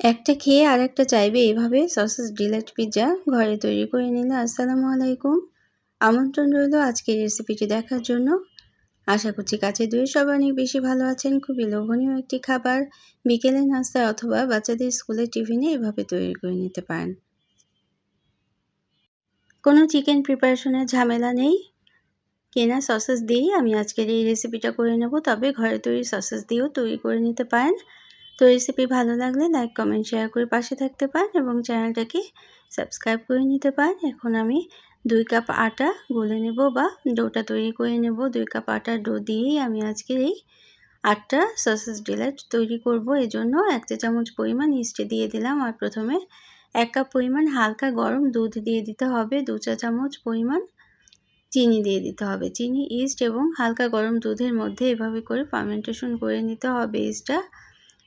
একটা খেয়ে আরেকটা চাইবে এভাবে সসেস ডিলাইট পিৎজা ঘরে তৈরি করে নিলে। আসসালামু আলাইকুম, আমন্ত্রণ রইল আজকের রেসিপিটি দেখার জন্য। আশা করছি কাছে দূরে সবাই অনেক বেশি ভালো আছেন। খুবই লোভনীয় একটি খাবার, বিকেলের নাস্তায় অথবা বাচ্চাদের স্কুলের টিফিনে এভাবে তৈরি করে নিতে পারেন। কোনো চিকেন প্রিপারেশনের ঝামেলা নেই, কেনা সসেস দিয়েই আমি আজকের এই রেসিপিটা করে নেব। তবে ঘরে তৈরি সসেস দিয়েও তৈরি করে নিতে পারেন। তো রেসিপি ভালো লাগলে লাইক, কমেন্ট, শেয়ার করে পাশে থাকতে পারেন এবং চ্যানেলটাকে সাবস্ক্রাইব করে নিতে পারেন। এখন আমি 2 কাপ আটা গুলে নেব বা ডোটা তৈরি করে নেব। 2 কাপ আটার ডো দিয়েই আমি আজকের এই 8টা সসেস ডিলাইট তৈরি করব। এজন্য 1 চা চামচ পরিমাণ ইস্ট দিয়ে দিলাম। আর প্রথমে 1 কাপ পরিমাণ হালকা গরম দুধ দিয়ে দিতে হবে। 2 চা চামচ পরিমাণ চিনি দিয়ে দিতে হবে। চিনি, ইস্ট এবং হালকা গরম দুধের মধ্যে এভাবে করে ফার্মেন্টেশন করে নিতে হবে। ইস্টটা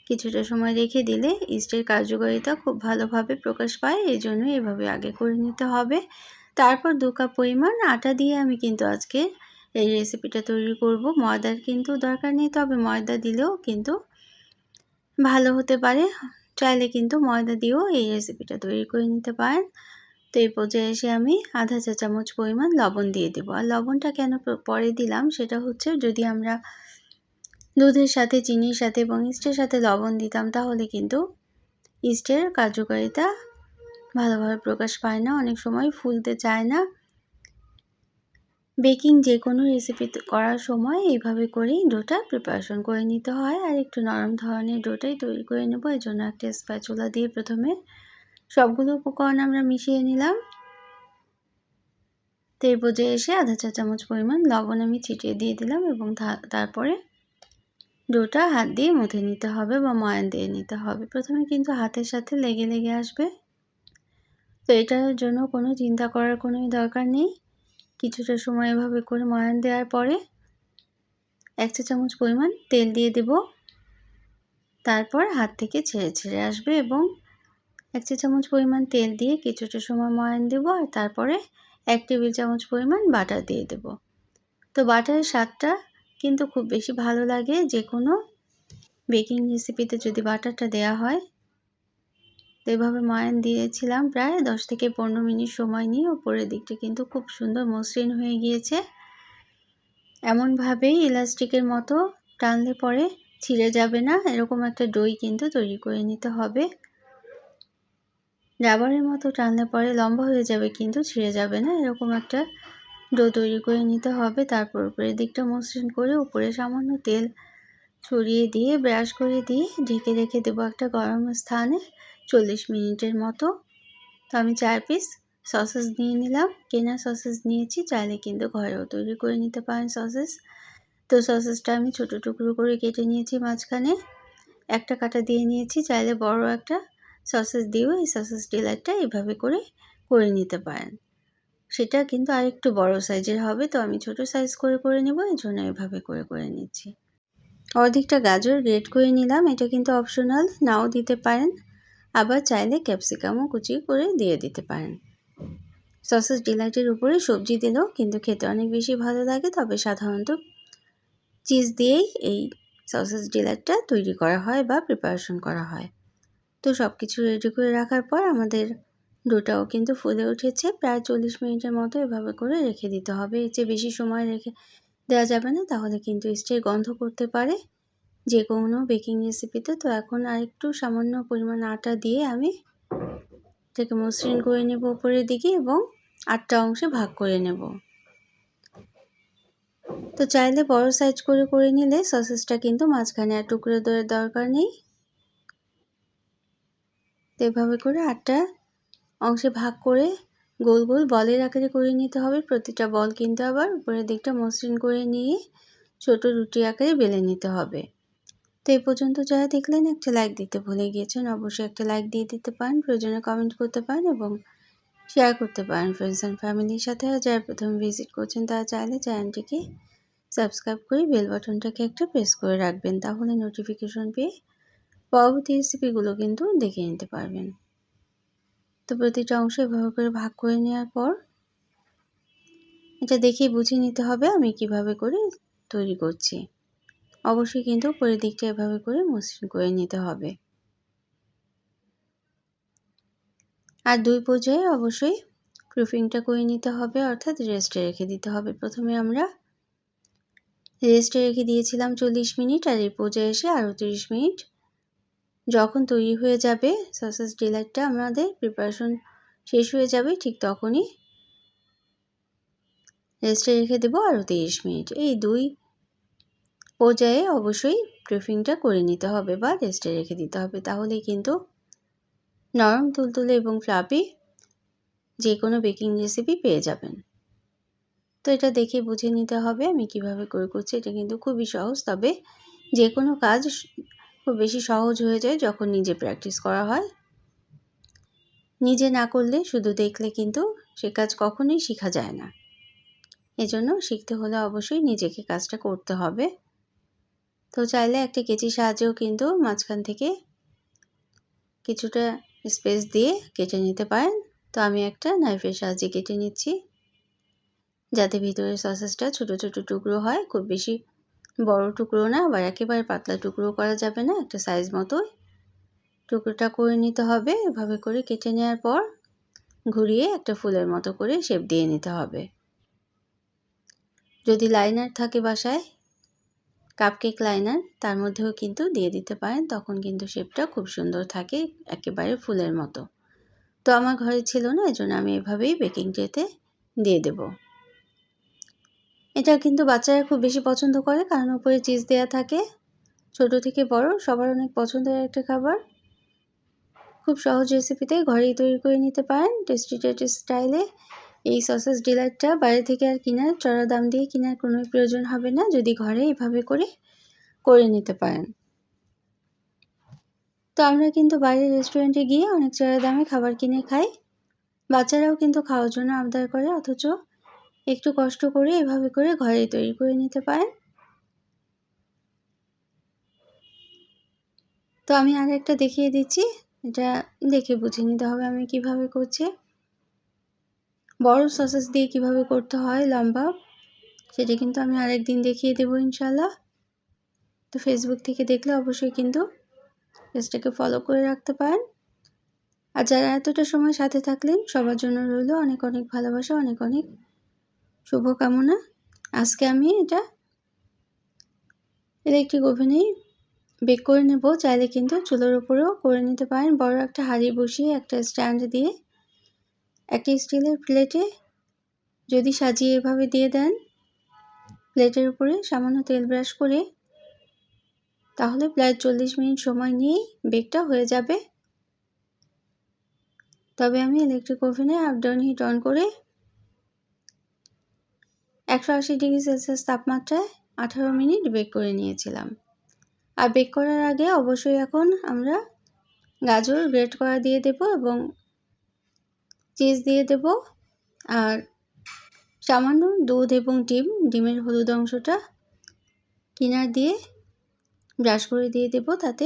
কিছুটা সময় রেখে দিলে ইস্টের কার্যকারিতা খুব ভালোভাবে প্রকাশ পায়, এই জন্য এভাবে আগে করে নিতে হবে। তারপর 2 কাপ পরিমাণ আটা দিয়ে আমি কিন্তু আজকে এই রেসিপিটা তৈরি করব। ময়দার কিন্তু দরকার নেই, তবে ময়দা দিলেও কিন্তু ভালো হতে পারে। চাইলে কিন্তু ময়দা দিয়েও এই রেসিপিটা তৈরি করে নিতে পারেন। তো এই পর্যায়ে এসে আমি আধা চা চামচ পরিমাণ লবণ দিয়ে দেব। আর লবণটা কেন পরে দিলাম সেটা হচ্ছে, যদি আমরা দুধের সাথে, চিনির সাথে এবং ইস্টের সাথে লবণ দিতাম তাহলে কিন্তু ইস্টের কার্যকারিতা ভালোভাবে প্রকাশ পায় না, অনেক সময় ফুলতে চায় না। বেকিং যে কোনো রেসিপি করার সময় এইভাবে করেই ডোটা প্রিপারেশন করে নিতে হয়। আর একটু নরম ধরনের ডোটাই তৈরি করে নেব। এই জন্য একটা স্প্যাচুলা দিয়ে প্রথমে সবগুলো উপকরণ আমরা মিশিয়ে নিলাম। তো এই পর্যায়ে এসে আধা চা চামচ পরিমাণ লবণ আমি ছিটিয়ে দিয়ে দিলাম এবং তারপরে ডোটা হাত দিয়ে মুথে নিতে হবে বা ময়ান দিয়ে নিতে হবে। প্রথমে কিন্তু হাতের সাথে লেগে লেগে আসবে, তো এটার জন্য কোনো চিন্তা করার কোনোই দরকার নেই। কিছুটা সময় এভাবে করে ময়ান দেওয়ার পরে 1 চা চামচ পরিমাণ তেল দিয়ে দেব। তারপর হাত থেকে ছেড়ে ছেড়ে আসবে এবং 1 চা চামচ পরিমাণ তেল দিয়ে কিছুটা সময় ময়ান দেব। আর তারপরে 1 টেবিল চামচ পরিমাণ বাটার দিয়ে দেব। তো বাটারের স্বাদটা কিন্তু খুব বেশি ভালো লাগে যে কোনো বেকিং রেসিপিতে যদি বাটারটা দেওয়া হয়। তো এভাবে ময়ান দিয়েছিলাম প্রায় 10 থেকে 15 মিনিট সময় নিয়ে। উপরের দিকটা কিন্তু খুব সুন্দর মসৃণ হয়ে গিয়েছে। এমনভাবেই ইলাস্টিকের মতো টানলে পরে ছিঁড়ে যাবে না, এরকম একটা ডোই কিন্তু তৈরি করে নিতে হবে। রাবারের মতো টানলে পরে লম্বা হয়ে যাবে কিন্তু ছিঁড়ে যাবে না, এরকম একটা ডো তৈরি করে নিতে হবে। তারপর উপরের দিকটা মসৃণ করে উপরে সামান্য তেল ছড়িয়ে দিয়ে ব্রাশ করে দিয়ে ঢেকে রেখে দেবো একটা গরম স্থানে 40 মিনিটের মতো। তো আমি 4 পিস সসেস নিয়ে নিলাম, কেনা সসেস নিয়েছি, চাইলে কিন্তু ঘরেও তৈরি করে নিতে পারেন সসেস। তো সসেসটা আমি ছোটো টুকরো করে কেটে নিয়েছি, মাঝখানে একটা কাটা দিয়ে নিয়েছি। চাইলে বড় একটা সসেস দিয়েও এই সসেস ডিলাইটটা এইভাবে করে করে নিতে পারেন। সেটা কিন্তু আরেকটু বড় সাইজের হবে, তো আমি ছোট সাইজ করে নেব, এই জন্য এভাবে করে নিচ্ছি। অর্ধেকটা গাজর গ্রেট করে নিলাম, এটা কিন্তু অপশনাল, নাও দিতে পারেন। আবার চাইলে ক্যাপসিকামও কুচি করে দিয়ে দিতে পারেন। সসেস ডিলাইটের উপরে সবজি দিলেও কিন্তু খেতে অনেক বেশি ভালো লাগে, তবে সাধারণত চিজ দিয়েই এই সসেস ডিলাইটটা তৈরি করা হয় বা প্রিপারেশন করা হয়। তো সব কিছু রেডি করে রাখার পর আমাদের ডোটাও কিন্তু ফুলে উঠেছে। প্রায় 40 মিনিটের মতো এভাবে করে রেখে দিতে হবে। এর চেয়ে বেশি সময় রেখে দেওয়া যাবে না, তাহলে কিন্তু ইস্টের গন্ধ করতে পারে যে কোনো বেকিং রেসিপিতে। তো এখন আরেকটু সামান্য পরিমাণ আটা দিয়ে আমি এটাকে মসৃণ করে নেব উপরের দিকে এবং 8টা অংশে ভাগ করে নেব। তো চাইলে বড় সাইজ করে নিলে সসেসটা কিন্তু মাঝখানে আর টুকরো দেওয়ার দরকার নেই। তো এভাবে করে 8টা অংশে ভাগ করে গোল গোল বলের আকারে করে নিতে হবে। প্রতিটা বল কিন্তু আবার উপরের দিকটা মসৃণ করে নিয়ে ছোট রুটি আকারে বেলে নিতে হবে। তো এই পর্যন্ত যারা দেখলেন, একটা লাইক দিতে ভুলে গিয়েছেন, অবশ্যই একটা লাইক দিয়ে দিতে পারেন, প্রয়োজনে কমেন্ট করতে পারেন এবং শেয়ার করতে পারেন ফ্রেন্ডস অ্যান্ড ফ্যামিলির সাথে। আর যারা প্রথম ভিজিট করছেন তারা চাইলে চ্যানেলটিকে সাবস্ক্রাইব করে বেল বাটনটাকে একটা প্রেস করে রাখবেন, তাহলে নোটিফিকেশন পেয়ে পরবর্তী রেসিপিগুলো কিন্তু দেখে নিতে পারবেন। তো প্রতিটা অংশ এভাবে করে ভাগ করে নেওয়ার পর এটা দেখেই বুঝে নিতে হবে আমি কিভাবে করে তৈরি করছি। অবশ্যই কিন্তু উপরের দিকটা এভাবে করে মসৃণ করে নিতে হবে। আর 2 পর্যায়ে অবশ্যই প্রুফিংটা করে নিতে হবে, অর্থাৎ রেস্টে রেখে দিতে হবে। প্রথমে আমরা রেস্টে রেখে দিয়েছিলাম 40 মিনিট, আর এই পর্যায়ে এসে আরও 30 মিনিট। যখন তৈরি হয়ে যাবে সসেস ডিলাইটটা, আমাদের প্রিপারেশন শেষ হয়ে যাবে, ঠিক তখনই রেস্টে রেখে দেবো আরও 30 মিনিট। এই 2 পর্যায়ে অবশ্যই প্রুফিংটা করে নিতে হবে বা রেস্টে রেখে দিতে হবে, তাহলে কিন্তু নরম তুলতুলে এবং ফ্লাফি যে কোনো বেকিং রেসিপি পেয়ে যাবেন। তো এটা দেখে বুঝে নিতে হবে আমি কিভাবে করে করছি। এটা কিন্তু খুবই সহজ, তবে যে কোনো কাজ খুব বেশি সহজ হয়ে যায় যখন নিজে প্র্যাকটিস করা হয়। নিজে না করলে, শুধু দেখলে কিন্তু সে কাজ কখনোই শেখা যায় না। এজন্য শিখতে হলে অবশ্যই নিজেকে কাজটা করতে হবে। তো চাইলে একটা কেচির সাহায্যেও কিন্তু মাঝখান থেকে কিছুটা স্পেস দিয়ে কেটে নিতে পারেন। তো আমি একটা নাইফের সাহায্যে কেটে নিচ্ছি, যাতে ভিতরের সসেসটা ছোট ছোট টুকরো হয়। খুব বেশি বড় টুকরো না, আবার একেবারে পাতলা টুকরো করা যাবে না, একটা সাইজ মতোই টুকরোটা করে নিতে হবে। এভাবে করে কেটে নেওয়ার পর ঘুরিয়ে একটা ফুলের মতো করে শেপ দিয়ে নিতে হবে। যদি লাইনার থাকে বাসায়, কাপকেক লাইনার, তার মধ্যেও কিন্তু দিয়ে দিতে পারেন, তখন কিন্তু শেপটা খুব সুন্দর থাকে, একেবারে ফুলের মতো। তো আমার ঘরে ছিল না, এজন্য আমি এভাবেই বেকিং ট্রেতে দিয়ে দেব। এটা কিন্তু বাচ্চারা খুব বেশি পছন্দ করে, কারণ উপরে চিজ দেওয়া থাকে। ছোট থেকে বড় সবার অনেক পছন্দের একটা খাবার। খুব সহজ রেসিপিতে ঘরেই তৈরি করে নিতে পারেন টেস্টি টেস্টি স্টাইলে। এই সসেস ডিলাইটটা বাইরে থেকে আর কেনার, চড়া দাম দিয়ে কেনার কোনো প্রয়োজন হবে না, যদি ঘরে এভাবে করে নিতে পারেন। তো আমরা কিন্তু বাইরের রেস্টুরেন্টে গিয়ে অনেক চড়া দামে খাবার কিনে খাই, বাচ্চারাও কিন্তু খাওয়ার জন্য আবদার করে, অথচ একটু কষ্ট করে এভাবে করে ঘরেই তৈরি করে নিতে পারেন। তো আমি আর একটা দেখিয়ে দিচ্ছি, এটা দেখে বুঝে নিতে হবে আমি কিভাবে করছি। বড় সসেস দিয়ে কিভাবে করতে হয় লম্বা, সেটা কিন্তু আমি আরেকদিন দেখিয়ে দেবো ইনশাল্লাহ। তো ফেসবুক থেকে দেখলে অবশ্যই কিন্তু পেজটাকে ফলো করে রাখতে পারেন। আর যারা এতটা সময় সাথে থাকলেন, সবার জন্য রইল অনেক অনেক ভালোবাসা, অনেক অনেক শুভকামনা। আজকে আমি এটা ইলেকট্রিক ওভেনেই বেক করে নেব, চাইলে কিন্তু চুলার উপরেও করে নিতে পারেন। বড় একটা হাঁড়ি বসিয়ে একটা স্ট্যান্ড দিয়ে একটা স্টিলের প্লেটে যদি সাজিয়ে এভাবে দিয়ে দেন, প্লেটের উপরে সামান্য তেল ব্রাশ করে, তাহলে প্রায় 40 মিনিট সময় নিয়েই বেকটা হয়ে যাবে। তবে আমি ইলেকট্রিক ওভেনে আপ ডাউন হিট অন করে 180 ডিগ্রি সেলসিয়াস তাপমাত্রায় 18 মিনিট বেক করে নিয়েছিলাম। আর বেক করার আগে অবশ্যই এখন আমরা গাজর গ্রেট করা দিয়ে দেব এবং চিজ দিয়ে দেব, আর সামান্য দুধ এবং ডিমের হলুদ অংশটা কিনার দিয়ে ব্রাশ করে দিয়ে দেব, তাতে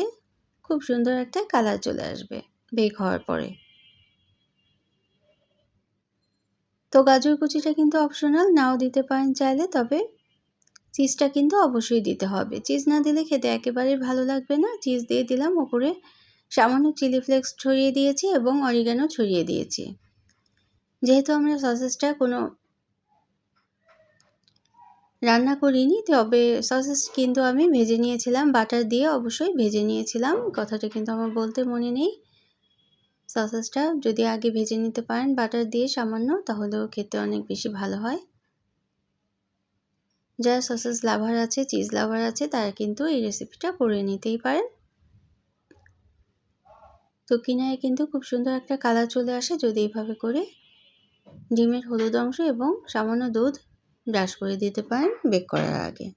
খুব সুন্দর একটা কালার চলে আসবে বেক হওয়ার পরে। তো গাজর কুচিটা কিন্তু অপশনাল, নাও দিতে পারেন চাইলে, তবে চিজটা কিন্তু অবশ্যই দিতে হবে। চিজ না দিলে খেতে একেবারেই ভালো লাগবে না। চিজ দিয়ে দিলাম, উপরে সামান্য চিলি ফ্লেক্স ছড়িয়ে দিয়েছি এবং অরিগানো ছড়িয়ে দিয়েছি। যেহেতু আমরা সসেসটা কোনো রান্না করিনি, তবে সসেস কিন্তু আমি ভেজে নিয়েছিলাম, বাটার দিয়ে অবশ্যই ভেজে নিয়েছিলাম, কথাটা কিন্তু আমার বলতে মনে নেই। সসেসটা যদি আগে ভেজে নিতে পারেন বাটার দিয়ে সামান্য, তাহলেও খেতে অনেক বেশি ভালো হয়। যারা সসেস লাভার আছে, চিজ লাভার আছে, তারা কিন্তু এই রেসিপিটা করে নিতেই পারেন। তো কিনারে কিন্তু খুব সুন্দর একটা কালার চলে আসে যদি এইভাবে করে ডিমের হলুদ অংশ এবং সামান্য দুধ ব্রাশ করে দিতে পারেন বেক করার আগে।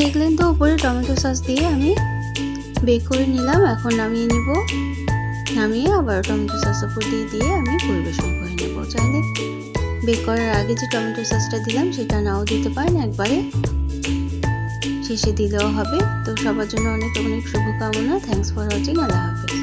দেখলেন তো উপরে টমেটো সস দিয়ে আমি বেক করে নিলাম। এখন নামিয়ে নিব। নামিয়ে আবার টমেটো সস উপর দিয়ে আমি পরিবেশন করে নেব। চাইলে বেক করার আগে যে টমেটো সসটা দিলাম সেটা নাও দিতে পারেন, একবারে শেষে দিলেও হবে। তো সবার জন্য অনেক অনেক শুভকামনা। Thanks for watching. আল্লাহ হাফেজ।